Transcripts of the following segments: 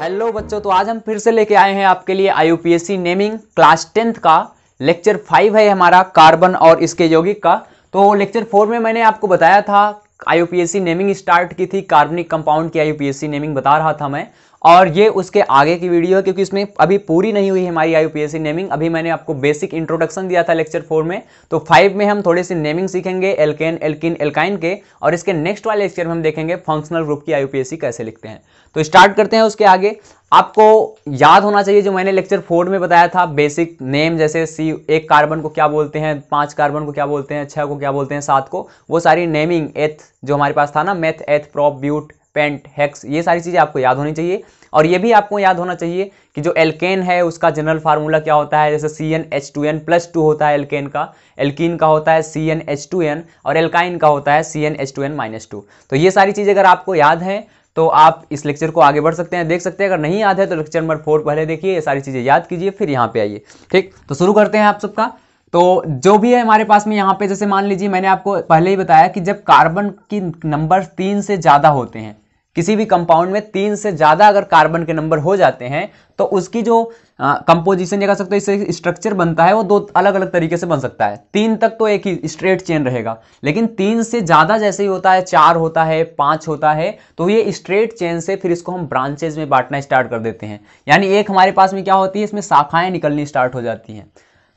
Hello बच्चों, तो आज हम फिर से लेके आए हैं आपके लिए IUPAC नेमिंग क्लास 10th का लेक्चर 5 है हमारा कार्बन और इसके यौगिक का। तो लेक्चर 4 में मैंने आपको बताया था IUPAC नेमिंग स्टार्ट की थी, कार्बनिक कंपाउंड की IUPAC नेमिंग बता रहा था मैं, और ये उसके आगे की वीडियो है क्योंकि इसमें अभी पूरी नहीं हुई हमारी IUPAC नेमिंग। अभी मैंने आपको बेसिक इंट्रोडक्शन दिया था लेक्चर 4 में, तो 5 में हम थोड़े से नेमिंग सीखेंगे एल्केन, एल्किन, एल्काइन के, और इसके नेक्स्ट वाले लेक्चर में हम देखेंगे फंक्शनल ग्रुप की IUPAC कैसे लिखते हैं। तो स्टार्ट करते हैं। उसके आगे आपको याद होना चाहिए जो मैंने लेक्चर 4 में बताया था, बेसिक नेम, जैसे एक कार्बन को क्या बोलते हैं, 5 कार्बन को क्या बोलते हैं, 6 को क्या बोलते हैं, 7 को, वो सारी नेमिंग एथ जो हमारे पास था ना, मेथ, एथ, प्रोप, ब्यूट, पेंट, हेक्स, ये सारी चीजें आपको याद होनी चाहिए। और ये भी आपको याद होना चाहिए कि जो एल्केन है उसका जनरल फार्मूला क्या होता है, जैसे CnH2n+2 होता है एल्केन का, एल्कीन का होता है CnH2n, और एल्काइन का होता है CnH2n-2। तो ये सारी चीजें अगर आपको याद है तो आप इस लेक्चर को आगे बढ़ सकते हैं, देख सकते हैं। अगर नहीं याद है तो लेक्चर नंबर 4 पहले देखिए, ये सारी चीजें याद कीजिए, फिर यहाँ पे आइए। ठीक, तो शुरू करते हैं आप सबका। तो जो भी है हमारे पास में यहाँ पे, जैसे मान लीजिए मैंने आपको पहले ही बताया कि जब कार्बन की नंबर 3 से ज्यादा होते हैं, किसी भी कंपाउंड में 3 से ज्यादा अगर कार्बन के नंबर हो जाते हैं तो उसकी जो कंपोजिशन या कह सकते हो इससे स्ट्रक्चर बनता है वो दो अलग अलग तरीके से बन सकता है। 3 तक तो एक ही स्ट्रेट चेन रहेगा, लेकिन 3 से ज्यादा जैसे ही होता है, 4 होता है, 5 होता है, तो ये स्ट्रेट चेन से फिर इसको हम ब्रांचेज में बांटना स्टार्ट कर देते हैं। यानी एक हमारे पास में क्या होती है, इसमें शाखाएं निकलनी स्टार्ट हो जाती हैं।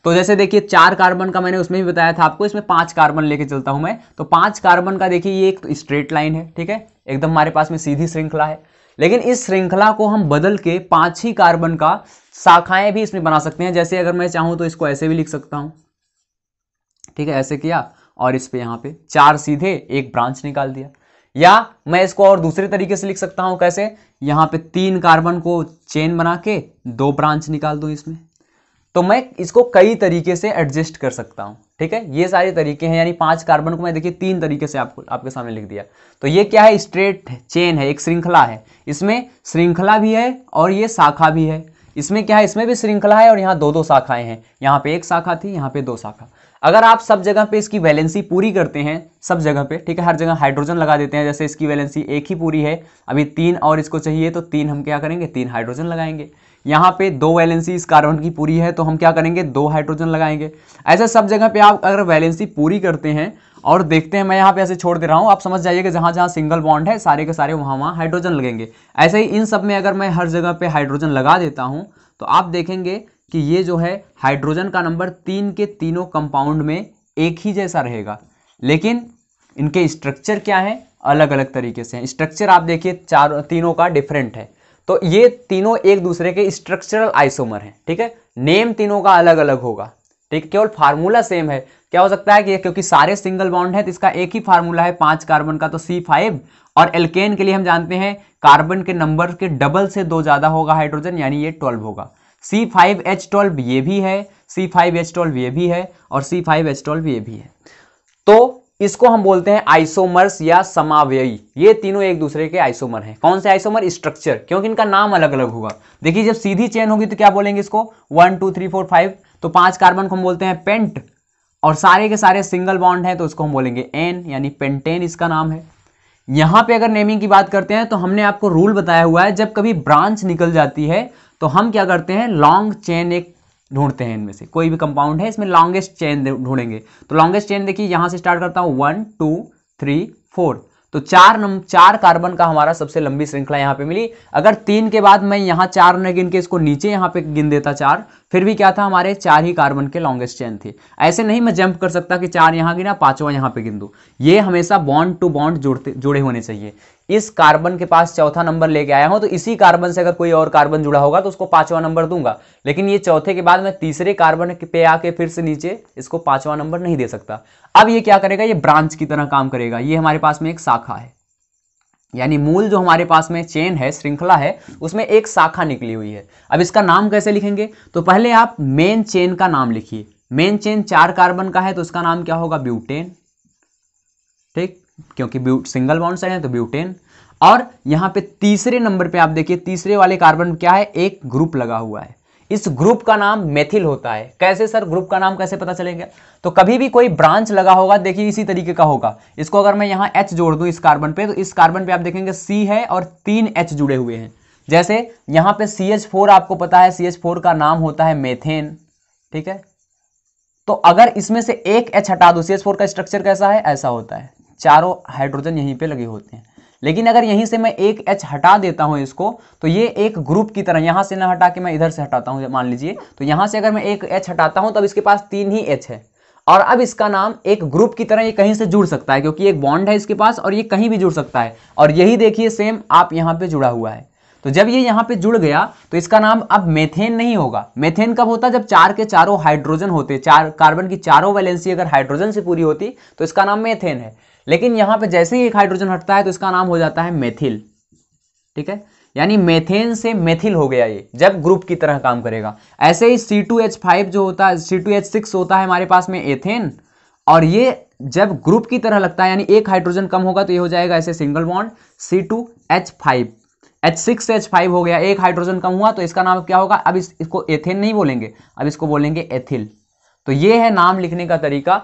तो जैसे देखिए 4 कार्बन का मैंने उसमें भी बताया था आपको, इसमें 5 कार्बन लेके चलता हूं मैं। तो 5 कार्बन का देखिए ये एक स्ट्रेट लाइन है, ठीक है, एकदम हमारे पास में सीधी श्रृंखला है। लेकिन इस श्रृंखला को हम बदल के 5 ही कार्बन का शाखाएं भी इसमें बना सकते हैं। जैसे अगर मैं चाहूं तो इसको ऐसे भी लिख सकता हूं, ठीक है, ऐसे किया और इस पे यहाँ पे 4 सीधे एक ब्रांच निकाल दिया। या मैं इसको और दूसरे तरीके से लिख सकता हूं, कैसे, यहाँ पे 3 कार्बन को चेन बना के 2 ब्रांच निकाल दूं इसमें। तो मैं इसको कई तरीके से एडजस्ट कर सकता हूं, ठीक है, ये सारे तरीके हैं। यानी 5 कार्बन को मैं देखिए 3 तरीके से आपके सामने लिख दिया। तो ये क्या है, स्ट्रेट चेन है, एक श्रृंखला है। इसमें श्रृंखला भी है और ये शाखा भी है। इसमें क्या है, इसमें भी श्रृंखला है और यहाँ 2-2 शाखाएं हैं। यहाँ पे 1 शाखा थी, यहाँ पे 2 शाखा। अगर आप सब जगह पे इसकी वैलेंसी पूरी करते हैं, सब जगह पे, ठीक है, हर जगह हाइड्रोजन लगा देते हैं। जैसे इसकी वैलेंसी 1 ही पूरी है, अभी 3 और इसको चाहिए, तो 3 हम क्या करेंगे, 3 हाइड्रोजन लगाएंगे। यहाँ पे 2 वैलेंसी इस कार्बन की पूरी है, तो हम क्या करेंगे, 2 हाइड्रोजन लगाएंगे। ऐसे सब जगह पे आप अगर वैलेंसी पूरी करते हैं और देखते हैं, मैं यहाँ पे ऐसे छोड़ दे रहा हूँ, आप समझ जाइए कि जहाँ जहाँ सिंगल बॉन्ड है सारे के सारे वहाँ हाइड्रोजन लगेंगे। ऐसे ही इन सब में अगर मैं हर जगह पे हाइड्रोजन लगा देता हूँ तो आप देखेंगे कि ये जो है हाइड्रोजन का नंबर 3 के तीनों कंपाउंड में एक ही जैसा रहेगा, लेकिन इनके स्ट्रक्चर क्या है, अलग अलग तरीके से हैं। स्ट्रक्चर आप देखिए तीनों का डिफरेंट है। तो ये तीनों एक दूसरे के स्ट्रक्चरल आइसोमर हैं, ठीक है। नेम तीनों का अलग अलग होगा, ठीक, केवल फार्मूला सेम है। क्या हो सकता है कि क्योंकि सारे सिंगल बॉन्ड है तो इसका एक ही फार्मूला है 5 कार्बन का, तो C5, और एल्केन के लिए हम जानते हैं कार्बन के नंबर के डबल से 2 ज्यादा होगा हाइड्रोजन, यानी ये 12 होगा। C5H12 ये भी है, C5H12 ये भी है, और C5H12 ये भी है। तो इसको हम बोलते हैं आइसोमर्स या समावयवी। ये तीनों एक दूसरे के आइसोमर हैं। कौन से आइसोमर, स्ट्रक्चर, क्योंकि इनका नाम अलग अलग होगा। देखिए जब सीधी चेन होगी तो क्या बोलेंगे इसको, 1 2 3 4 5, तो 5 कार्बन को हम बोलते हैं पेंट, और सारे के सारे सिंगल बॉन्ड हैं तो उसको हम बोलेंगे एन, यानी पेंटेन इसका नाम है। यहां पे अगर नेमिंग की बात करते हैं तो हमने आपको रूल बताया हुआ है, जब कभी ब्रांच निकल जाती है तो हम क्या करते हैं, लॉन्ग चेन एक ढूंढते हैं। इनमें से कोई भी कंपाउंड है इसमें लॉन्गेस्ट चेन ढूंढेंगे। तो लॉन्गेस्ट चेन देखिए यहां से स्टार्ट करता हूं, 1 2 3 4, तो 4 कार्बन का हमारा सबसे लंबी श्रृंखला यहाँ पे मिली। अगर 3 के बाद मैं यहाँ 4 न गिन के इसको नीचे यहाँ पे गिन देता 4, फिर भी क्या था, हमारे 4 ही कार्बन के लॉन्गेस्ट चेन थी। ऐसे नहीं मैं जंप कर सकता कि 4 यहाँ गिना, 5वां यहाँ पे गिन दूं। ये हमेशा बॉन्ड टू बॉन्ड जुड़े होने चाहिए। इस कार्बन के पास चौथा नंबर लेके आया हूं, तो इसी कार्बन से अगर कोई और कार्बन जुड़ा होगा तो उसको 5वां नंबर दूंगा। लेकिन ये चौथे के बाद मैं तीसरे कार्बन पे आके फिर से नीचे इसको 5वां नंबर नहीं दे सकता। अब ये क्या करेगा, ये ब्रांच की तरह काम करेगा। ये हमारे पास में एक शाखा है, यानी मूल जो हमारे पास में चेन है, श्रृंखला है, उसमें एक शाखा निकली हुई है। अब इसका नाम कैसे लिखेंगे, तो पहले आप मेन चेन का नाम लिखिए। मेन चेन 4 कार्बन का है तो उसका नाम क्या होगा, ब्यूटेन, ठीक, क्योंकि सिंगल बॉन्ड साइड है तो ब्यूटेन। और यहाँ पे तीसरे नंबर पे आप देखिए, तीसरे वाले कार्बन क्या है, एक ग्रुप लगा हुआ है। इस ग्रुप का नाम मेथिल होता है। कैसे सर, ग्रुप का नाम कैसे पता चलेगा, तो कभी भी कोई ब्रांच लगा होगा, देखिए इसी तरीके का होगा। इसको अगर मैं यहाँ H जोड़ दूं इस कार्बन पे, तो इस कार्बन पे आप देखेंगे C है और 3 H जुड़े हुए हैं। जैसे यहाँ पे CH4 आपको पता है, CH4 का नाम होता है मेथेन, ठीक है। तो अगर इसमें से एक H हटा दो, CH4 का स्ट्रक्चर कैसा है, ऐसा होता है, चारों हाइड्रोजन यहीं पे लगे होते हैं। लेकिन अगर यहीं से मैं एक H हटा देता हूं इसको, तो ये एक ग्रुप की तरह, यहां से ना हटा के मैं इधर से हटाता हूं मान लीजिए, तो यहां से अगर मैं एक H हटाता हूं तब इसके पास 3 ही H है, और अब इसका नाम एक ग्रुप की तरह ये कहीं से जुड़ सकता है, क्योंकि एक बॉन्ड है इसके पास और ये कहीं भी जुड़ सकता है। और यही देखिए सेम आप यहाँ पे जुड़ा हुआ है। तो जब ये यहाँ पे जुड़ गया तो इसका नाम अब मेथेन नहीं होगा। मेथेन कब होता? जब चार के चारों हाइड्रोजन होते, चार कार्बन की चारों वैलेंसी अगर हाइड्रोजन से पूरी होती तो इसका नाम मेथेन है। लेकिन यहाँ पे जैसे ही एक हाइड्रोजन हटता है तो इसका नाम हो जाता है मेथिल, ठीक है। यानी मेथेन से मेथिल हो गया ये, जब ग्रुप की तरह काम करेगा। ऐसे ही C2H5 जो होता है, C2H6 होता है हमारे पास में एथेन, और ये जब ग्रुप की तरह लगता है यानी एक हाइड्रोजन कम होगा तो ये हो जाएगा ऐसे सिंगल बॉन्ड C2H5। H6 से H5 हो गया, एक हाइड्रोजन कम हुआ तो इसका नाम क्या होगा? अब इसको एथेन नहीं बोलेंगे, अब इसको बोलेंगे एथिल। तो ये है नाम लिखने का तरीका।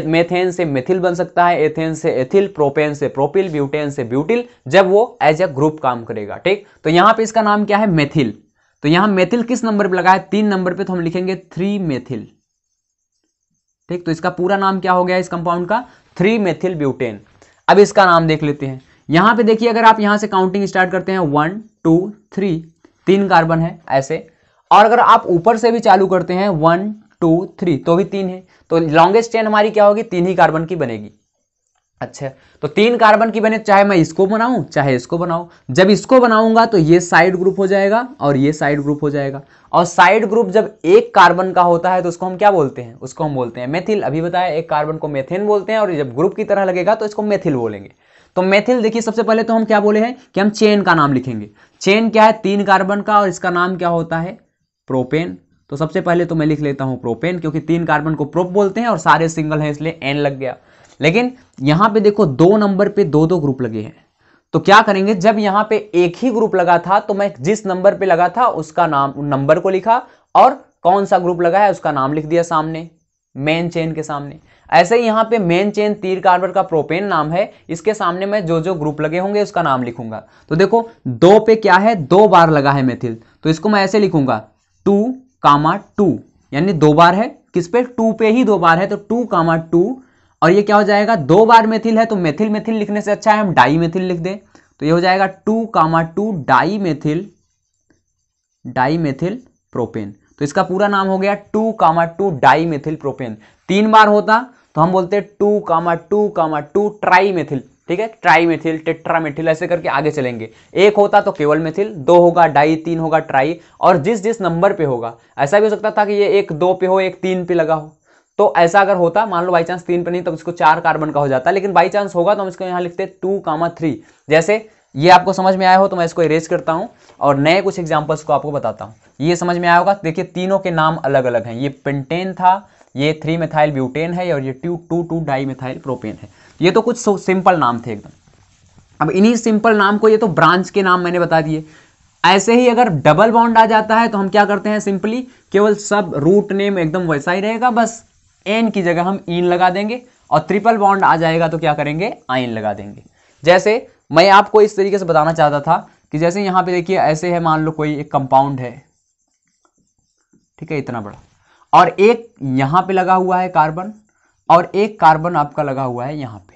मेथेन से मेथिल बन सकता है, एथेन से एथिल, प्रोपेन से प्रोपिल, ब्यूटेन से ब्यूटिल, जब वो एज ए ग्रुप काम करेगा, ठीक। तो यहां पे इसका नाम क्या है? मेथिल। तो यहां मेथिल किस नंबर पे लगा है? 3 नंबर पे, तो हम लिखेंगे 3 मेथिल, ठीक। तो इसका पूरा नाम क्या हो गया इस कंपाउंड का? 3 मेथिल ब्यूटेन। अब इसका नाम देख लेते हैं। यहां पे देखिए, अगर आप यहां से काउंटिंग स्टार्ट करते हैं 1 2 3, 3 कार्बन है ऐसे, और अगर आप ऊपर से भी चालू करते हैं 1 2 3 तो भी 3 है। तो लॉन्गेस्ट चेन हमारी क्या होगी? 3 ही कार्बन की बनेगी। अच्छा, तो 3 कार्बन की बने, चाहे मैं इसको बनाऊं चाहे इसको बनाऊं। जब इसको बनाऊंगा तो ये साइड ग्रुप हो जाएगा और ये साइड ग्रुप हो जाएगा। और साइड ग्रुप जब एक कार्बन का होता है तो उसको हम क्या बोलते हैं? उसको हम बोलते हैं मेथिल। अभी बताया, एक कार्बन को मेथेन बोलते हैं, और जब ग्रुप की तरह लगेगा तो इसको मेथिल बोलेंगे। तो मेथिल देखिए, सबसे पहले तो हम क्या बोले हैं कि हम चेन का नाम लिखेंगे। चेन क्या है? 3 कार्बन का, और इसका नाम क्या होता है? प्रोपेन। तो सबसे पहले तो मैं लिख लेता हूं प्रोपेन, क्योंकि 3 कार्बन को प्रोप बोलते हैं और सारे सिंगल हैं इसलिए एन लग गया। लेकिन यहां पे देखो 2 नंबर पे 2 ग्रुप लगे हैं, तो क्या करेंगे? जब यहां पे एक ही ग्रुप लगा था तो मैं जिस नंबर पे लगा था उसका नाम, नंबर को लिखा, और कौन सा ग्रुप लगा है उसका नाम लिख दिया सामने, मेन चेन के सामने। ऐसे ही यहां पे मेन चेन 3 कार्बन का प्रोपेन नाम है, इसके सामने मैं जो जो ग्रुप लगे होंगे उसका नाम लिखूंगा। तो देखो 2 पे क्या है? 2 बार लगा है मेथिल, तो इसको मैं ऐसे लिखूंगा 2, यानी 2 बार है। किस पे? 2 पे ही 2 बार है, तो 2, और ये क्या हो जाएगा? 2 बार मेथिल है, तो मेथिल मेथिल लिखने से अच्छा है हम डाई मेथिल लिख दें। तो ये हो जाएगा 2, डाई मेथिल प्रोपेन। तो इसका पूरा नाम हो गया 2, डाई मेथिल प्रोपेन। 3 बार होता तो हम बोलते 2, ट्राई मेथिल, ठीक है, ट्राई मेथिल, टेट्रा मेथिल, ऐसे करके आगे चलेंगे। 1 होता तो केवल मेथिल, 2 होगा डाई, 3 होगा ट्राई, और जिस जिस नंबर पे होगा, ऐसा भी हो सकता था कि ये 1 2 पे हो, 1 3 पे लगा हो। तो ऐसा अगर होता, मान लो बाई चांस 3 पे नहीं, तो इसको 4 कार्बन का हो जाता, लेकिन बाई चांस होगा तो हम इसको यहाँ लिखते 2, 3। जैसे ये आपको समझ में आया हो तो मैं इसको इरेज करता हूं और नए कुछ एग्जांपल्स को आपको बताता हूं। ये समझ में आया होगा। देखिए तीनों के नाम अलग अलग हैं। ये पेंटेन था, ये 3 मेथाइल ब्यूटेन है, और ये 2 डाई मेथाइल प्रोपेन है। ये तो कुछ सिंपल नाम थे एकदम। अब इन्हीं सिंपल नाम को, ये तो ब्रांच के नाम मैंने बता दिए। ऐसे ही अगर डबल बॉन्ड आ जाता है तो हम क्या करते हैं? सिंपली केवल सब रूट नेम एकदम वैसा ही रहेगा, बस एन की जगह हम इन लगा देंगे, और ट्रिपल बॉन्ड आ जाएगा तो क्या करेंगे? आइन लगा देंगे। जैसे मैं आपको इस तरीके से बताना चाहता था कि जैसे यहां पे देखिए ऐसे है, मान लो कोई एक कंपाउंड है, ठीक है, इतना बड़ा, और एक यहां पे लगा हुआ है कार्बन, और एक कार्बन आपका लगा हुआ है यहां पे,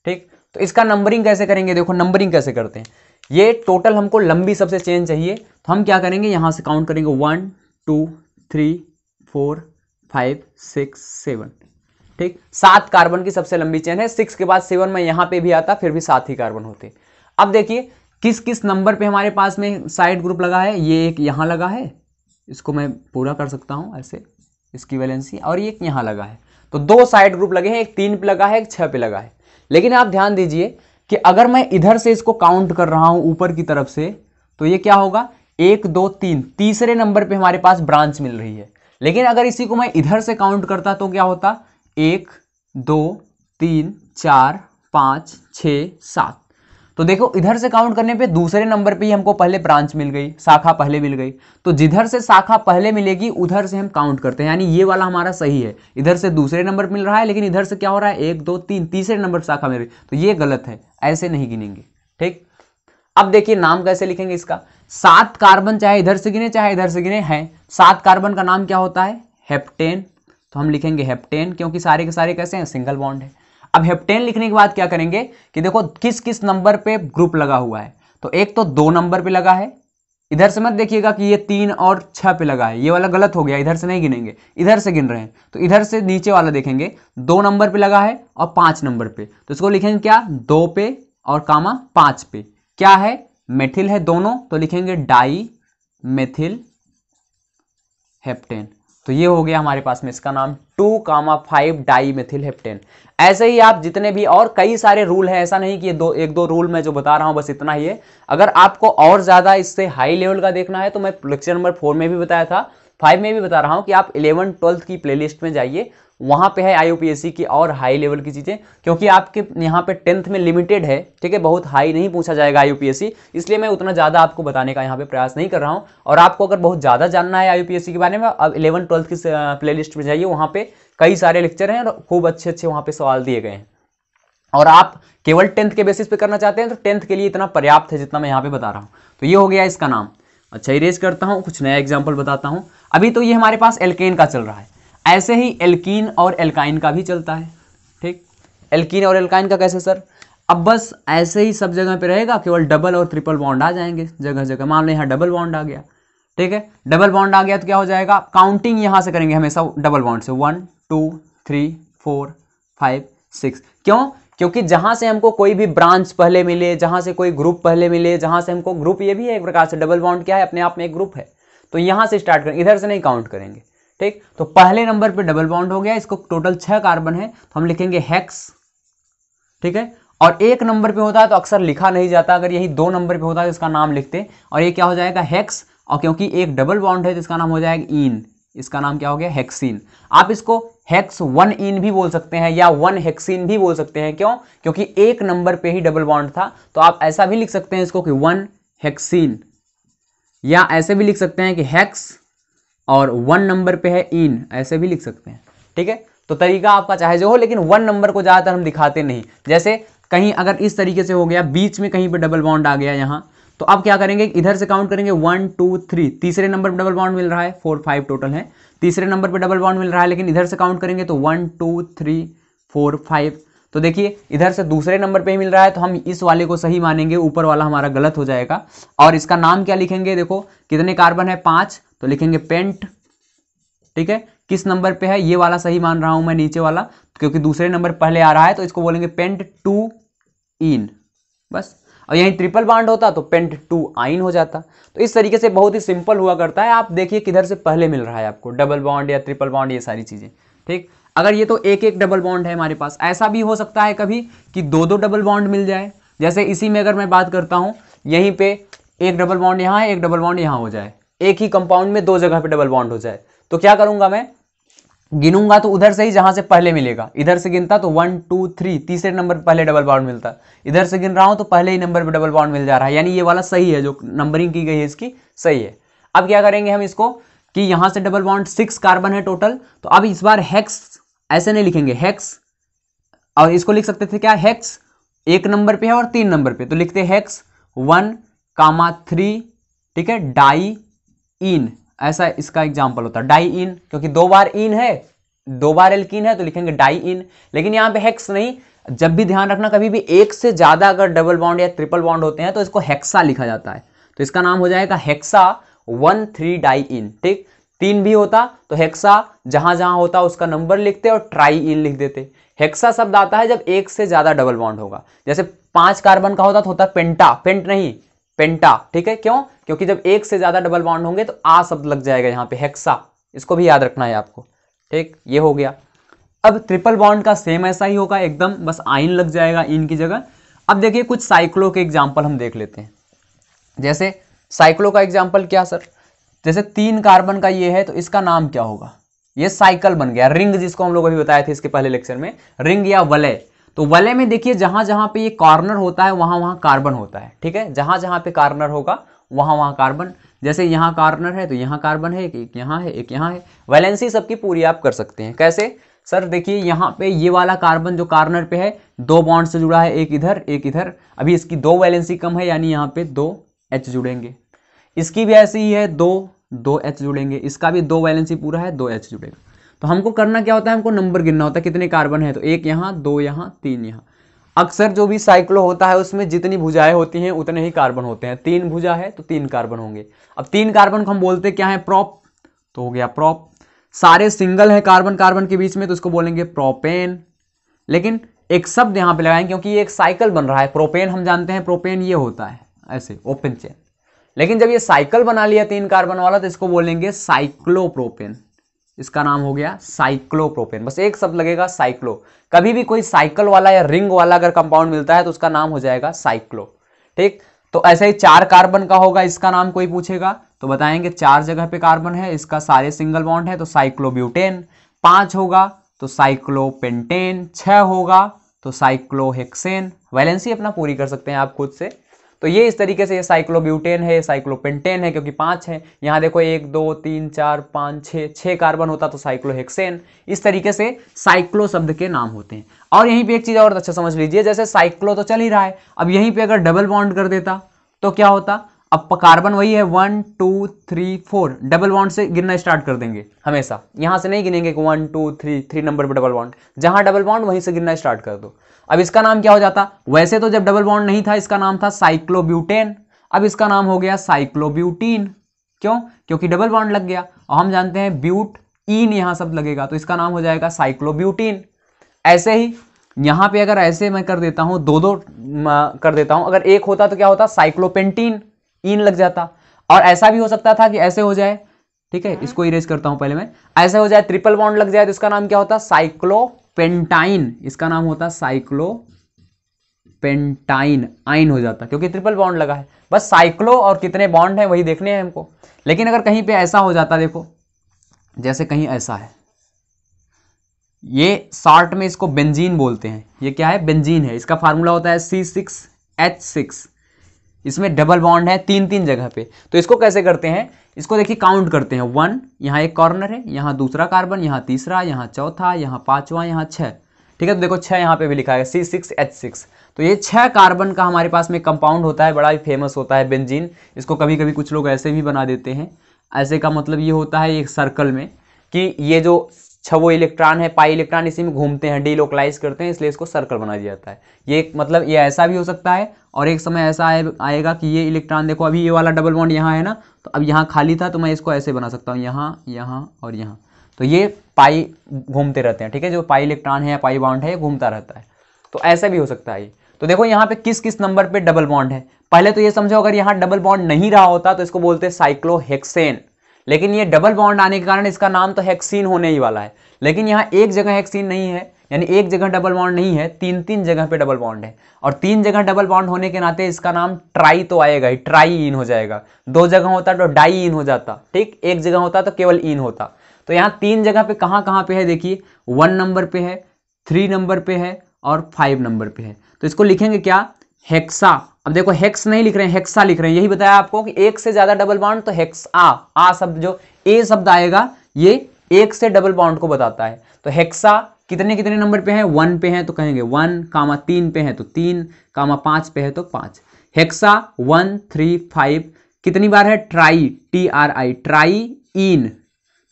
ठीक। तो इसका नंबरिंग कैसे करेंगे? देखो नंबरिंग कैसे करते हैं। ये टोटल हमको लंबी सबसे चेन चाहिए, तो हम क्या करेंगे? यहां से काउंट करेंगे 1 2 3 4 5 6 7, ठीक। 7 कार्बन की सबसे लंबी चेन है। 6 के बाद 7 में यहां पे भी आता, फिर भी 7 ही कार्बन होते। अब देखिए किस किस नंबर पे हमारे पास में साइड ग्रुप लगा है। ये एक यहां लगा है, इसको मैं पूरा कर सकता हूं ऐसे, इसकी वैलेंसी, और ये यहां लगा है। तो 2 साइड ग्रुप लगे हैं, एक 3 पे लगा है, एक 6 पे लगा है। लेकिन आप ध्यान दीजिए कि अगर मैं इधर से इसको काउंट कर रहा हूं ऊपर की तरफ से, तो ये क्या होगा? 1 2 3, तीसरे नंबर पे हमारे पास ब्रांच मिल रही है। लेकिन अगर इसी को मैं इधर से काउंट करता तो क्या होता? 1 2 3 4 5 6 7। तो देखो इधर से काउंट करने पे दूसरे नंबर पे ही हमको पहले ब्रांच मिल गई, शाखा पहले मिल गई। तो जिधर से शाखा पहले मिलेगी उधर से हम काउंट करते हैं, यानी ये वाला हमारा सही है। इधर से दूसरे नंबर मिल रहा है, लेकिन इधर से क्या हो रहा है? 1 2 3, तीसरे नंबर पर शाखा मिल रही, तो ये गलत है, ऐसे नहीं गिनेंगे, ठीक। अब देखिए नाम कैसे लिखेंगे इसका। 7 कार्बन चाहे इधर से गिने चाहे इधर से गिने हैं। 7 कार्बन का नाम क्या होता है? हेप्टेन। तो हम लिखेंगे हेप्टेन, क्योंकि सारे के सारे कैसे हैं? सिंगल बॉन्ड है। अब हेप्टेन लिखने के बाद क्या करेंगे कि देखो किस किस नंबर पे ग्रुप लगा हुआ है। तो एक तो 2 नंबर पे लगा है, इधर से मत देखिएगा कि ये 3 और 6 पे लगा है, ये वाला गलत हो गया, इधर से नहीं गिनेंगे, इधर से गिन रहे हैं। तो इधर से नीचे वाला देखेंगे, 2 नंबर पे लगा है और 5 नंबर पे, तो इसको लिखेंगे क्या? 2 पे और कामा 5 पे। क्या है? मेथिल है दोनों, तो लिखेंगे डाई मेथिल हेप्टेन। तो ये हो गया हमारे पास में इसका नाम 2,5 डाई मेथिल हेप्टेन। ऐसे ही आप जितने भी और कई सारे रूल है, ऐसा नहीं कि ये एक दो रूल मैं जो बता रहा हूं बस इतना ही है। अगर आपको और ज्यादा इससे हाई लेवल का देखना है तो मैं लेक्चर नंबर 4 में भी बताया था, 5 में भी बता रहा हूं कि आप 11 12 की प्लेलिस्ट में जाइए, वहां पे है आईयूपीएससी की और हाई लेवल की चीजें, क्योंकि आपके यहाँ पे 10th में लिमिटेड है, ठीक है, बहुत हाई नहीं पूछा जाएगा आईयूपीएससी, इसलिए मैं उतना ज्यादा आपको बताने का यहाँ पे प्रयास नहीं कर रहा हूँ। और आपको अगर बहुत ज्यादा जानना है आईयूपीएससी के बारे में, अब 11 12 की प्लेलिस्ट में जाइए, वहां पे कई सारे लेक्चर हैं और खूब अच्छे अच्छे वहां पे सवाल दिए गए हैं। और आप केवल 10th के बेसिस पे करना चाहते हैं तो 10th के लिए इतना पर्याप्त है जितना मैं यहाँ पे बता रहा हूँ। तो ये हो गया इसका नाम। अच्छा, इरेज करता हूँ, कुछ नया एग्जाम्पल बताता हूँ। अभी तो ये हमारे पास एल्केन का चल रहा है, ऐसे ही एल्कीन और एल्काइन का भी चलता है। ठीक, एल्कीन और एल्काइन का कैसे सर? अब बस ऐसे ही सब जगह पे रहेगा, केवल डबल और ट्रिपल बॉन्ड आ जाएंगे जगह जगह। मान लो यहाँ डबल बॉन्ड आ गया, ठीक है, डबल बॉन्ड आ गया तो क्या हो जाएगा? काउंटिंग यहाँ से करेंगे हमेशा डबल बॉन्ड से, 1 2 3 4 5 6। क्यों? क्योंकि जहां से हमको कोई भी ब्रांच पहले मिले, जहां से कोई ग्रुप पहले मिले, जहां से हमको ग्रुप, ये भी है एक प्रकार से डबल बॉन्ड क्या है? अपने आप में एक ग्रुप है। तो यहां से स्टार्ट करेंगे, इधर से नहीं काउंट करेंगे। ठीक, तो पहले नंबर पे डबल बॉन्ड हो गया, इसको टोटल 6 कार्बन है तो हम लिखेंगे हेक्स। ठीक है, और एक नंबर पे होता है तो अक्सर लिखा नहीं जाता, अगर यही 2 नंबर पे होता है तो इसका नाम लिखते, और ये क्या हो जाएगा? हेक्स। और क्योंकि एक डबल बॉन्ड है तो इसका नाम हो जाएगा इन, इसका नाम क्या हो गया? हेक्सीन। आप इसको हेक्स 1 इन भी बोल सकते हैं या 1 हेक्सीन भी बोल सकते हैं। क्यों? क्योंकि एक नंबर पे ही डबल बॉन्ड था। तो आप ऐसा भी लिख सकते हैं इसको कि 1 हेक्सीन, या ऐसे भी लिख सकते हैं कि हेक्स और 1 नंबर पे है इन, ऐसे भी लिख सकते हैं। ठीक है, तो तरीका आपका चाहे जो हो, लेकिन 1 नंबर को ज्यादातर हम दिखाते नहीं। जैसे कहीं अगर इस तरीके से हो गया, बीच में कहीं पे डबल बॉन्ड आ गया यहाँ, तो अब क्या करेंगे? इधर से काउंट करेंगे 1 2 3, तीसरे नंबर पे डबल बॉन्ड मिल रहा है, 4 5 टोटल है, तीसरे नंबर पे डबल बॉन्ड मिल रहा है, लेकिन इधर से काउंट करेंगे तो 1 2 3 4 5। तो देखिए इधर से दूसरे नंबर पे ही मिल रहा है तो हम इस वाले को सही मानेंगे, ऊपर वाला हमारा गलत हो जाएगा। और इसका नाम क्या लिखेंगे? देखो कितने कार्बन है? 5, तो लिखेंगे पेंट। ठीक है, किस नंबर पे है? ये वाला सही मान रहा हूं मैं, नीचे वाला, क्योंकि दूसरे नंबर पहले आ रहा है तो इसको बोलेंगे पेंट 2 इन, बस। और यहीं ट्रिपल बॉन्ड होता तो पेंट 2 आइन हो जाता। तो इस तरीके से बहुत ही सिंपल हुआ करता है। आप देखिए किधर से पहले मिल रहा है आपको, डबल बॉन्ड या ट्रिपल बॉन्ड, ये सारी चीजें। ठीक, अगर ये तो एक एक डबल बॉन्ड है हमारे पास, ऐसा भी हो सकता है कभी कि 2 डबल बॉन्ड मिल जाए। जैसे इसी में अगर मैं बात करता हूं, यहीं पे एक डबल बॉन्ड यहाँ है, एक डबल बॉन्ड यहाँ हो जाए, एक ही कंपाउंड में 2 जगह पे डबल बॉन्ड हो जाए, तो क्या करूंगा मैं? गिनूंगा तो उधर से ही जहां से पहले मिलेगा, इधर से गिनता तो 1 2 3, तीसरे नंबर पर पहले डबल बॉन्ड मिलता, इधर से गिन रहा हूं तो पहले ही नंबर पे डबल बॉन्ड मिल जा रहा है, यानी ये वाला सही है, जो नंबरिंग की गई है इसकी सही है। अब क्या करेंगे हम इसको कि यहां से डबल बॉन्ड 6 कार्बन है टोटल, तो अब इस बार हेक्स ऐसे नहीं लिखेंगे, हेक्स, और इसको लिख सकते थे क्या? हेक्स 1 नंबर पे है और 3 नंबर पे, तो लिखते हेक्स 1,3। ठीक है, डाई इन, ऐसा इसका एग्जांपल होता है, डाई इन, क्योंकि 2 बार इन है, 2 बार एल्कीन है तो लिखेंगे डाई इन। लेकिन यहाँ पे हेक्स नहीं, जब भी ध्यान रखना, कभी भी एक से ज्यादा अगर डबल बॉन्ड या ट्रिपल बॉन्ड होते हैं तो इसको हेक्सा लिखा जाता है, तो इसका नाम हो जाएगा हेक्सा 1,3 डाई इन। ठीक, 3 भी होता तो हेक्सा जहां जहां होता उसका नंबर लिखते और ट्राई इन लिख देते। हेक्सा शब्द आता है जब एक से ज्यादा डबल बॉन्ड होगा, जैसे 5 कार्बन का होता तो होता पेंटा, पेंट नहीं पेंटा। ठीक है, क्यों? क्योंकि जब एक से ज्यादा डबल बॉन्ड होंगे तो आ शब्द लग जाएगा यहाँ पे, हेक्सा, इसको भी याद रखना है आपको। ठीक, ये हो गया। अब ट्रिपल बॉन्ड का सेम ऐसा ही होगा एकदम, बस आइन लग जाएगा इन की जगह। अब देखिए कुछ साइक्लो के एग्जाम्पल हम देख लेते हैं। जैसे साइक्लो का एग्जाम्पल क्या सर? जैसे 3 कार्बन का ये है तो इसका नाम क्या होगा? ये साइकिल बन गया, रिंग, जिसको हम लोग अभी बताए थे इसके पहले लेक्चर में, रिंग या वलय। तो वलय में देखिए जहां जहां पे ये कॉर्नर होता है वहां वहां कार्बन होता है। ठीक है, जहां जहां पे कॉर्नर होगा वहां वहां कार्बन, जैसे यहाँ कॉर्नर है तो यहाँ कार्बन है, एक यहाँ है, एक यहाँ है। वैलेंसी सबकी पूरी आप कर सकते हैं। कैसे सर? देखिए यहाँ पे ये वाला कार्बन जो कॉर्नर पे है 2 बॉन्ड से जुड़ा है, एक इधर एक इधर, अभी इसकी 2 वैलेंसी कम है, यानी यहाँ पे 2 H जुड़ेंगे। इसकी भी ऐसी ही है, दो H जुड़ेंगे, इसका भी 2 वैलेंसी पूरा है, 2 H जुड़ेगा। तो हमको करना क्या होता है, हमको नंबर गिनना होता है कितने कार्बन है, तो 1 यहाँ, 2 यहाँ, 3 यहाँ। अक्सर जो भी साइक्लो होता है उसमें जितनी भुजाएं होती हैं उतने ही कार्बन होते हैं। 3 भुजा है तो 3 कार्बन होंगे। अब 3 कार्बन को हम बोलते क्या है, प्रोप, तो हो गया प्रोप। सारे सिंगल है कार्बन कार्बन के बीच में तो इसको बोलेंगे प्रोपेन। लेकिन एक शब्द यहाँ पे लगाएंगे क्योंकि ये एक साइकिल बन रहा है। प्रोपेन हम जानते हैं, प्रोपेन ये होता है ऐसे ओपन चेन, लेकिन जब ये साइकिल बना लिया 3 कार्बन वाला तो इसको बोलेंगे साइक्लोप्रोपेन। इसका नाम हो गया साइक्लोप्रोपेन। बस एक शब्द लगेगा साइक्लो। कभी भी कोई साइकिल वाला या रिंग वाला अगर कंपाउंड मिलता है तो उसका नाम हो जाएगा साइक्लो। ठीक, तो ऐसे ही 4 कार्बन का होगा, इसका नाम कोई पूछेगा तो बताएंगे 4 जगह पे कार्बन है, इसका सारे सिंगल बॉन्ड है तो साइक्लोब्यूटेन। 5 होगा तो साइक्लोपेंटेन। 6 होगा तो साइक्लोहेक्सेन। वैलेंसी अपना पूरी कर सकते हैं आप खुद से। तो ये इस तरीके से ये साइक्लोब्यूटेन है, साइक्लोपेंटेन है क्योंकि 5 है। यहाँ देखो 1 2 3 4 5 6 कार्बन होता तो साइक्लोहेक्सेन। इस तरीके से साइक्लो शब्द के नाम होते हैं। और यहीं पे एक चीज और अच्छा समझ लीजिए, जैसे साइक्लो तो चल ही रहा है, अब यहीं पे अगर डबल बॉन्ड कर देता तो क्या होता। अब कार्बन वही है 1 2 3 4, डबल बॉन्ड से गिनना स्टार्ट कर देंगे हमेशा। यहां से नहीं गिनेंगे 1 2 3 नंबर पे डबल बॉन्ड, जहां डबल बॉन्ड वहीं से गिनना स्टार्ट कर दो। अब इसका नाम क्या हो जाता, वैसे तो जब डबल बॉन्ड नहीं था इसका नाम था साइक्लोब्यूटेन, अब इसका नाम हो गया साइक्लोब्यूटीन। क्यों, क्योंकि डबल बॉन्ड लग गया और हम जानते हैं ब्यूट इन यहां शब्द लगेगा तो इसका नाम हो जाएगा साइक्लोब्यूटीन। ऐसे ही यहां पे अगर ऐसे मैं कर देता हूं, दो कर देता हूं, अगर एक होता तो क्या होता साइक्लोपेंटीन, इन लग जाता। और ऐसा भी हो सकता था कि ऐसे हो जाए, ठीक है, इसको इरेज करता हूं पहले मैं, ऐसे हो जाए ट्रिपल बॉन्ड लग जाए तो इसका नाम क्या होता साइक्लोपेंटाइन। इसका नाम होता साइक्लोपेंटाइन, आइन हो जाता क्योंकि ट्रिपल बॉन्ड लगा है। बस साइक्लो और कितने बॉन्ड है वही देखने हैं हमको। लेकिन अगर कहीं पे ऐसा हो जाता, देखो जैसे कहीं ऐसा है, ये शॉर्ट में इसको बेंजीन बोलते हैं। ये क्या है, बेंजीन है। इसका फार्मूला होता है C6H6। इसमें डबल बॉन्ड है 3 जगह पे। तो इसको कैसे करते हैं, इसको देखिए काउंट करते हैं। 1, यहाँ एक कॉर्नर है, यहाँ दूसरा कार्बन, यहाँ तीसरा, यहाँ चौथा, यहाँ पांचवा, यहाँ 6। ठीक है, तो देखो 6 यहाँ पे भी लिखा है C6H6। तो ये 6 कार्बन का हमारे पास में कंपाउंड होता है, बड़ा ही फेमस होता है बेंजीन। इसको कभी कभी कुछ लोग ऐसे भी बना देते हैं। ऐसे का मतलब ये होता है एक सर्कल में कि ये जो 6 इलेक्ट्रॉन है, पाई इलेक्ट्रॉन इसी में घूमते हैं, डीलोकलाइज करते हैं, इसलिए इसको सर्कल बना दिया जाता है। ये मतलब ये ऐसा भी हो सकता है और एक समय ऐसा आएगा कि ये इलेक्ट्रॉन, देखो अभी ये वाला डबल बॉन्ड यहाँ है ना, तो अब यहाँ खाली था तो मैं इसको ऐसे बना सकता हूँ, यहाँ यहाँ और यहाँ। तो ये पाई घूमते रहते हैं, ठीक है, जो पाई इलेक्ट्रॉन है या पाई बॉन्ड है ये घूमता रहता है। तो ऐसा भी हो सकता है। तो देखो यहाँ पे किस किस नंबर पे डबल बॉन्ड है, पहले तो ये समझो अगर यहाँ डबल बॉन्ड नहीं रहा होता तो इसको बोलते साइक्लोहेक्सेन। लेकिन ये डबल बॉन्ड आने के कारण इसका नाम तो हेक्सीन होने ही वाला है। लेकिन यहाँ एक जगह हेक्सीन नहीं है, यानी एक जगह डबल बॉन्ड नहीं है, 3 जगह पे डबल बॉन्ड है। और 3 जगह डबल बॉन्ड होने के नाते इसका नाम ट्राई तो आएगा ही, ट्राई इन हो जाएगा। 2 जगह होता तो डाई इन हो जाता, ठीक, एक जगह होता तो केवल इन होता। तो यहाँ 3 जगह पे कहाँ पे है, देखिए 1 नंबर पे है, 3 नंबर पे है और 5 नंबर पे है। तो इसको लिखेंगे क्या, हेक्सा। अब देखो हेक्स नहीं लिख रहे हैं, हेक्सा लिख रहे हैं। यही बताया आपको कि एक से ज्यादा डबल बॉन्ड तो हेक्स आ शब्द, जो ए शब्द आएगा ये एक से डबल बॉन्ड को बताता है। तो हेक्सा कितने कितने नंबर पे है, 1 पे है तो कहेंगे 1, 3 पे है तो 3, 5 पे है तो 5। हेक्सा 1 3 5 कितनी बार है, ट्राई, TRI, ट्राई इन।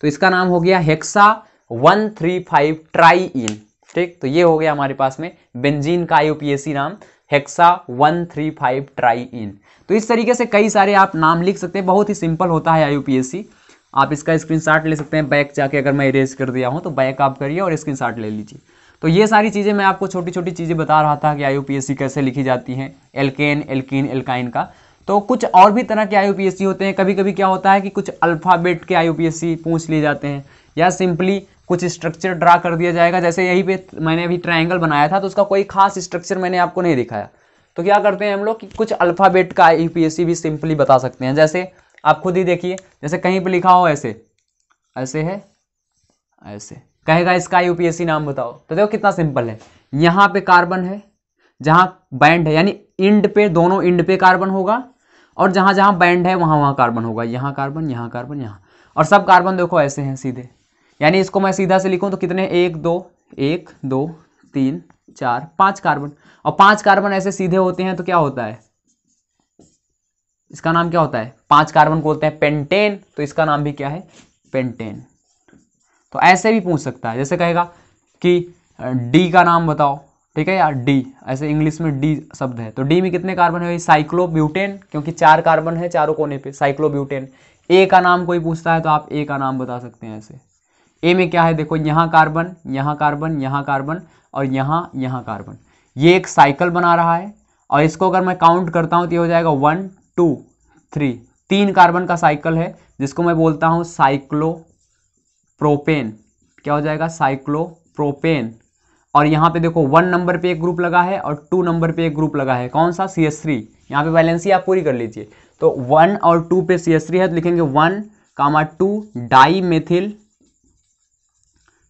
तो इसका नाम हो गया हेक्सा 135 ट्राई इन। ठीक, तो ये हो गया हमारे पास में बेंजीन का IUPAC नाम, हेक्सा 135 ट्राई इन। तो इस तरीके से कई सारे आप नाम लिख सकते हैं, बहुत ही सिंपल होता है IUPAC। आप इसका स्क्रीनशॉट ले सकते हैं, बैक जाके अगर मैं इरेज कर दिया हूं तो बैक आप करिए और स्क्रीनशॉट ले लीजिए। तो ये सारी चीज़ें मैं आपको छोटी छोटी चीज़ें बता रहा था कि IUPAC कैसे लिखी जाती हैं, एल्केन, एल्कीन, एल्काइन का। तो कुछ और भी तरह के IUPAC होते हैं। कभी कभी क्या होता है कि कुछ अल्फ़ाबेट के IUPAC पूछ लिए जाते हैं, या सिंपली कुछ स्ट्रक्चर ड्रा कर दिया जाएगा। जैसे यहीं पे मैंने अभी ट्रायंगल बनाया था तो उसका कोई खास स्ट्रक्चर मैंने आपको नहीं दिखाया। तो क्या करते हैं हम लोग कि कुछ अल्फ़ाबेट का IUPAC भी सिंपली बता सकते हैं। जैसे आप खुद ही देखिए, जैसे कहीं पे लिखा हो ऐसे, ऐसे है, ऐसे कहेगा इसका IUPAC नाम बताओ। तो देखो कितना सिंपल है। यहाँ पे कार्बन है, जहाँ बैंड है, यानी इंड पे, दोनों इंड पे कार्बन होगा, और जहाँ जहाँ बैंड है वहाँ वहाँ कार्बन होगा। यहाँ कार्बन, यहाँ कार्बन, यहाँ, और सब कार्बन देखो ऐसे हैं सीधे। यानी इसको मैं सीधा से लिखूँ तो कितने, 1 2 3 4 5 कार्बन। और 5 कार्बन ऐसे सीधे होते हैं तो क्या होता है, इसका नाम क्या होता है, 5 कार्बन को बोलते हैं पेंटेन, तो इसका नाम भी क्या है, पेंटेन। तो ऐसे भी पूछ सकता है, जैसे कहेगा कि डी का नाम बताओ, ठीक है यार, डी, ऐसे इंग्लिश में डी शब्द है, तो डी में कितने कार्बन है भाई, साइक्लोब्यूटेन, क्योंकि 4 कार्बन है चारों कोने पे, साइक्लोब्यूटेन। ए का नाम कोई पूछता है तो आप ए का नाम बता सकते हैं ऐसे। ए में क्या है, देखो यहाँ कार्बन, यहाँ कार्बन, यहाँ कार्बन और यहाँ कार्बन, ये एक साइकिल बना रहा है। और इसको अगर मैं काउंट करता हूँ तो ये हो जाएगा 1 2 3, 3 कार्बन का साइकिल है, जिसको मैं बोलता हूँ साइक्लोप्रोपेन। क्या हो जाएगा, साइक्लोप्रोपेन। और यहाँ पे देखो 1 नंबर पे एक ग्रुप लगा है और 2 नंबर पे एक ग्रुप लगा है, कौन सा, CH3। यहाँ पे वैलेंसी आप पूरी कर लीजिए, तो 1 और 2 पे CH3 है तो लिखेंगे 1,2 डाई मेथिल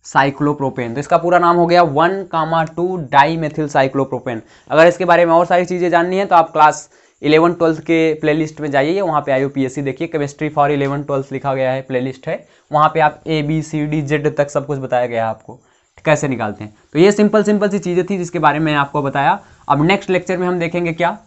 साइक्लोप्रोपेन। तो इसका पूरा नाम हो गया 1,2 डाई मेथिल साइक्लोप्रोपेन। अगर इसके बारे में और सारी चीज़ें जाननी है तो आप क्लास 11-12 के प्लेलिस्ट में जाइए, वहाँ पे IUPAC देखिए, केमिस्ट्री फॉर 11-12 लिखा गया है, प्लेलिस्ट है, वहाँ पे आप ABCD Z तक सब कुछ बताया गया है आपको कैसे निकालते हैं। तो ये सिंपल सी चीज़ें थी जिसके बारे में मैंने आपको बताया। अब नेक्स्ट लेक्चर में हम देखेंगे क्या,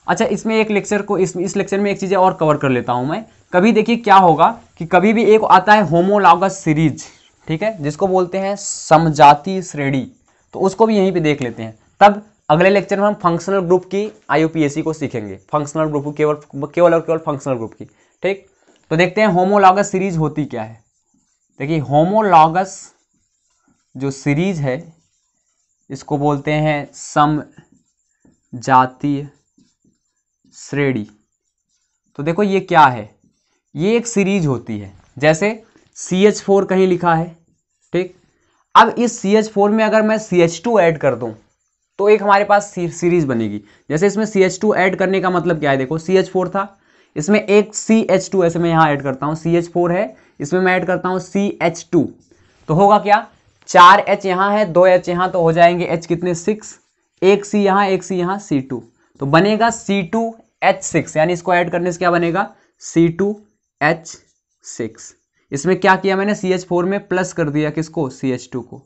अच्छा इसमें एक लेक्चर को इस लेक्चर में एक चीज़ें और कवर कर लेता हूँ मैं। कभी देखिए क्या होगा कि कभी भी एक आता है होमोलॉगस सीरीज, ठीक है, जिसको बोलते हैं समजातीय श्रेणी, तो उसको भी यहीं पे देख लेते हैं। तब अगले लेक्चर में हम फंक्शनल ग्रुप की IUPAC को सीखेंगे, फंक्शनल ग्रुप, केवल और केवल फंक्शनल ग्रुप की, ठीक। तो देखते हैं होमोलॉगस सीरीज होती क्या है। देखिए होमोलॉगस जो सीरीज है इसको बोलते हैं समजातीय श्रेणी। तो देखो ये क्या है, ये एक सीरीज होती है, जैसे CH4 कहीं लिखा है, ठीक। अब इस CH4 में अगर मैं CH2 ऐड कर दूं तो एक हमारे पास सीरीज बनेगी। जैसे इसमें CH2 ऐड करने का मतलब क्या है, देखो CH4 था, इसमें एक CH2, ऐसे मैं यहाँ ऐड करता हूँ, CH4 है, इसमें मैं ऐड करता हूँ CH2, तो होगा क्या, 4 H यहाँ है, 2 H यहाँ, तो हो जाएंगे H कितने, 6, एक C यहाँ, एक C यहाँ, C2, तो बनेगा C2H6, यानी इसको ऐड करने से क्या बनेगा, C2H6। इसमें क्या किया मैंने, CH4 में प्लस कर दिया किसको, CH2 को।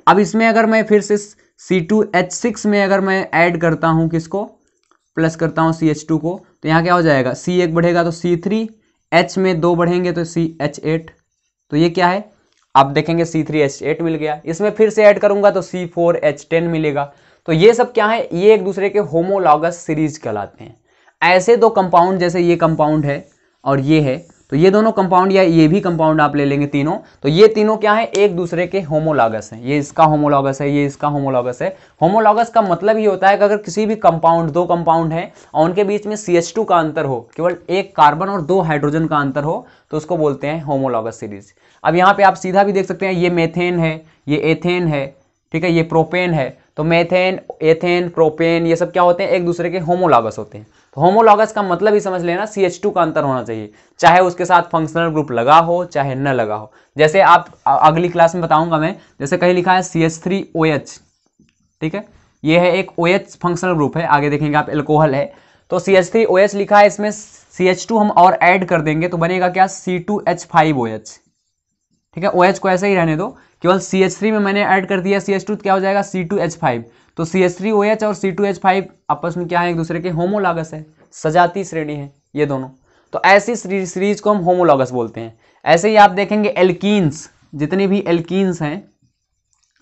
अब इसमें अगर मैं फिर से C2H6 में अगर मैं ऐड करता हूँ किसको, प्लस करता हूँ CH2 को, तो यहाँ क्या हो जाएगा, C एक बढ़ेगा तो C3, H में 2 बढ़ेंगे तो CH8, तो ये क्या है, आप देखेंगे C3H8 मिल गया। इसमें फिर से ऐड करूंगा तो C4H10 मिलेगा। तो ये सब क्या है, ये एक दूसरे के होमोलॉगस सीरीज कहलाते हैं। ऐसे दो कंपाउंड, जैसे ये कंपाउंड है और ये है, तो ये दोनों कंपाउंड या ये भी कंपाउंड आप ले लेंगे तीनों, तो ये तीनों क्या है, एक दूसरे के होमोलॉगस हैं। ये इसका होमोलॉगस है, ये इसका होमोलॉगस है। होमोलॉगस का मतलब ये होता है कि अगर किसी भी कंपाउंड, दो कंपाउंड हैं और उनके बीच में CH2 का अंतर हो, केवल एक कार्बन और 2 हाइड्रोजन का अंतर हो, तो उसको बोलते हैं होमोलॉगस सीरीज। अब यहाँ पे आप सीधा भी देख सकते हैं, ये मेथेन है, ये एथेन है, ठीक है, ये प्रोपेन है, तो मेथेन, एथेन, प्रोपेन, ये सब क्या होते हैं, एक दूसरे के होमोलॉगस होते हैं। तो होमोलॉगस का मतलब ही समझ लेना, CH2 का अंतर होना चाहिए, चाहे उसके साथ फंक्शनल ग्रुप लगा हो चाहे न लगा हो। जैसे आप अगली क्लास में बताऊंगा मैं, जैसे कहीं लिखा है CH3OH, ठीक है, ये है एक OH फंक्शनल ग्रुप है, आगे देखेंगे आप एल्कोहल है, तो CH3OH लिखा है, इसमें CH2 हम और ऐड कर देंगे तो बनेगा क्या, C2H5OH, ठीक है। OH को ऐसे ही रहने दो, केवल CH3 में मैंने ऐड कर दिया CH2, तो क्या हो जाएगा, C2H5, तो CH3OH और C2H5 आपस में क्या है, एक दूसरे के होमोलॉगस है, सजातीय श्रेणी है ये दोनों। तो ऐसी सीरीज को हम होमोलॉगस बोलते हैं। ऐसे ही आप देखेंगे एल्कीन्स, जितनी भी एल्कीन्स हैं,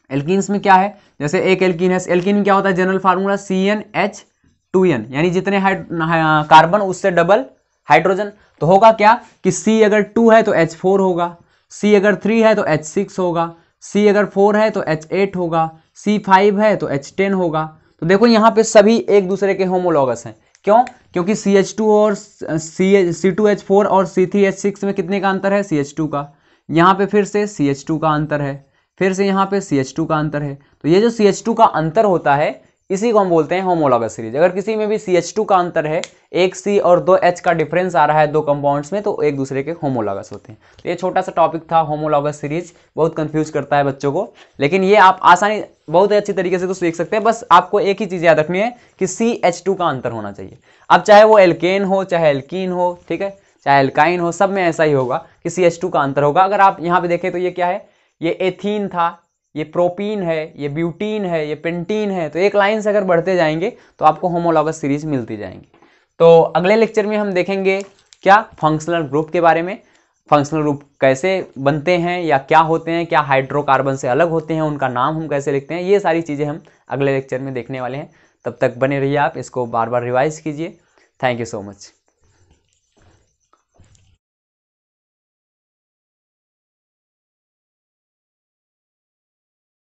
एल्कीन्स में क्या है, जैसे एक एल्कीन है, एल्कीन में क्या होता है, जनरल फार्मूला CnH2n, यानी जितने कार्बन उससे डबल हाइड्रोजन। तो होगा क्या कि C अगर 2 है तो H4 होगा, C अगर 3 है तो H6 होगा, C अगर 4 है तो H8 होगा, C5 है तो H10 होगा। तो देखो यहाँ पे सभी एक दूसरे के होमोलॉगस हैं। क्यों? क्योंकि CH2 और C2H4 और C3H6 में कितने का अंतर है, CH2 का। यहाँ पे फिर से CH2 का अंतर है, फिर से यहाँ पे CH2 का अंतर है। तो ये जो CH2 का अंतर होता है, इसी को हम बोलते हैं होमोलॉगस सीरीज। अगर किसी में भी CH2 का अंतर है, एक C और 2 H का डिफरेंस आ रहा है दो कंपाउंड्स में, तो एक दूसरे के होमोलॉगस होते हैं। तो ये छोटा सा टॉपिक था होमोलॉगस सीरीज, बहुत कंफ्यूज करता है बच्चों को, लेकिन ये आप आसानी बहुत ही अच्छी तरीके से तो सीख सकते हैं। बस आपको एक ही चीज याद रखनी है कि CH2 का अंतर होना चाहिए। अब चाहे वो एल्केन हो चाहे एल्कीन हो, ठीक है, चाहे एल्काइन हो, सब में ऐसा ही होगा कि CH2 का अंतर होगा। अगर आप यहाँ पे देखें तो ये क्या है, ये एथीन था, ये प्रोपीन है, ये ब्यूटीन है, ये पेंटीन है। तो एक लाइन से अगर बढ़ते जाएंगे तो आपको होमोलॉगस सीरीज मिलती जाएंगी। तो अगले लेक्चर में हम देखेंगे क्या, फंक्शनल ग्रुप के बारे में। फंक्शनल ग्रुप कैसे बनते हैं या क्या होते हैं, क्या हाइड्रोकार्बन से अलग होते हैं, उनका नाम हम कैसे लिखते हैं, ये सारी चीज़ें हम अगले लेक्चर में देखने वाले हैं। तब तक बने रहिए आप, इसको बार बार रिवाइज कीजिए। Thank you so much.